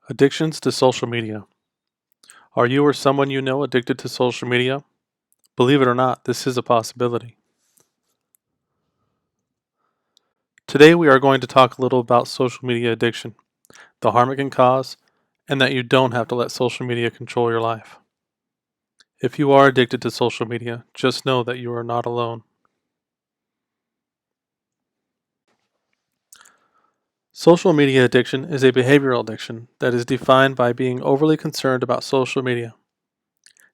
Addictions to social media. Are you or someone you know addicted to social media? Believe it or not, this is a possibility. Today we are going to talk a little about social media addiction, the harm it can cause, and that you don't have to let social media control your life. If you are addicted to social media, just know that you are not alone. Social media addiction is a behavioral addiction that is defined by being overly concerned about social media.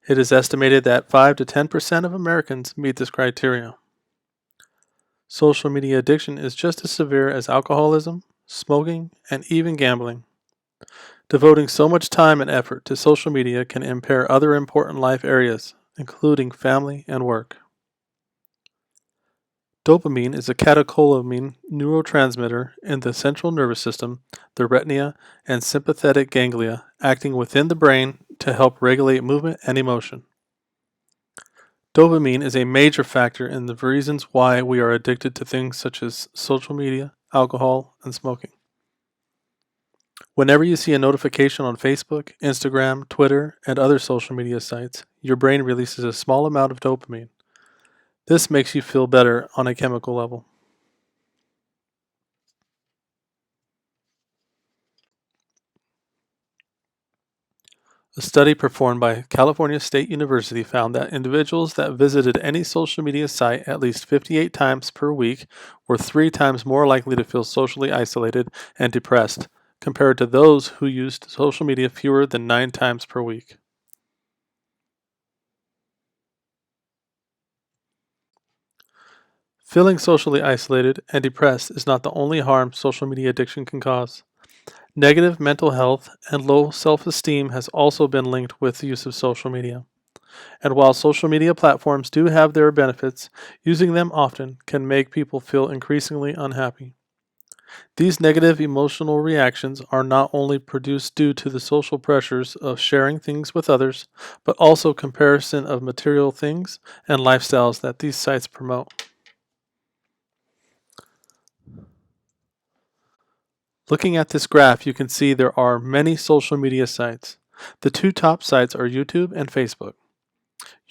It is estimated that 5 to 10% of Americans meet this criteria. Social media addiction is just as severe as alcoholism, smoking, and even gambling. Devoting so much time and effort to social media can impair other important life areas, including family and work. Dopamine is a catecholamine neurotransmitter in the central nervous system, the retina, and sympathetic ganglia, acting within the brain to help regulate movement and emotion. Dopamine is a major factor in the reasons why we are addicted to things such as social media, alcohol, and smoking. Whenever you see a notification on Facebook, Instagram, Twitter, and other social media sites, your brain releases a small amount of dopamine. This makes you feel better on a chemical level. A study performed by California State University found that individuals that visited any social media site at least 58 times per week were 3 times more likely to feel socially isolated and depressed, compared to those who used social media fewer than 9 times per week. Feeling socially isolated and depressed is not the only harm social media addiction can cause. Negative mental health and low self-esteem has also been linked with the use of social media. And while social media platforms do have their benefits, using them often can make people feel increasingly unhappy. These negative emotional reactions are not only produced due to the social pressures of sharing things with others, but also comparison of material things and lifestyles that these sites promote. Looking at this graph, you can see there are many social media sites. The two top sites are YouTube and Facebook.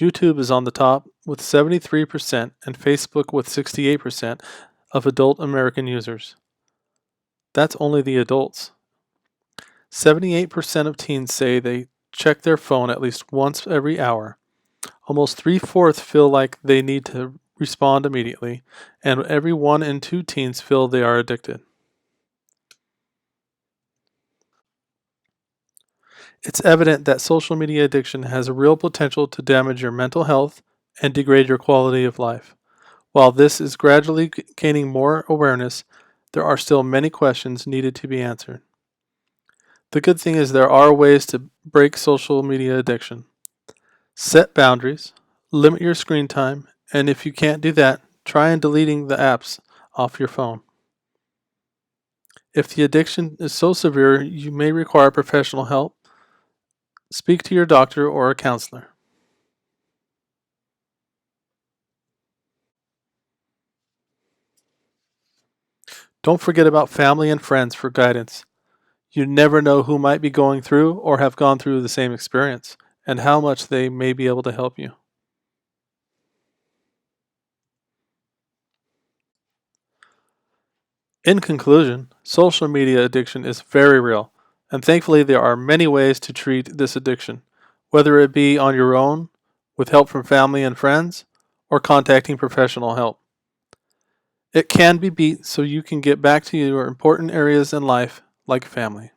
YouTube is on the top with 73% and Facebook with 68% of adult American users. That's only the adults. 78% of teens say they check their phone at least once every hour. Almost 3/4 feel like they need to respond immediately, and every 1 in 2 teens feel they are addicted. It's evident that social media addiction has a real potential to damage your mental health and degrade your quality of life. While this is gradually gaining more awareness, there are still many questions needed to be answered. The good thing is there are ways to break social media addiction. Set boundaries, limit your screen time, and if you can't do that, try and deleting the apps off your phone. If the addiction is so severe you may require professional help, speak to your doctor or a counselor. Don't forget about family and friends for guidance. You never know who might be going through or have gone through the same experience, and how much they may be able to help you. In conclusion, social media addiction is very real, and thankfully there are many ways to treat this addiction, whether it be on your own, with help from family and friends, or contacting professional help. It can be beat so you can get back to your important areas in life, like family.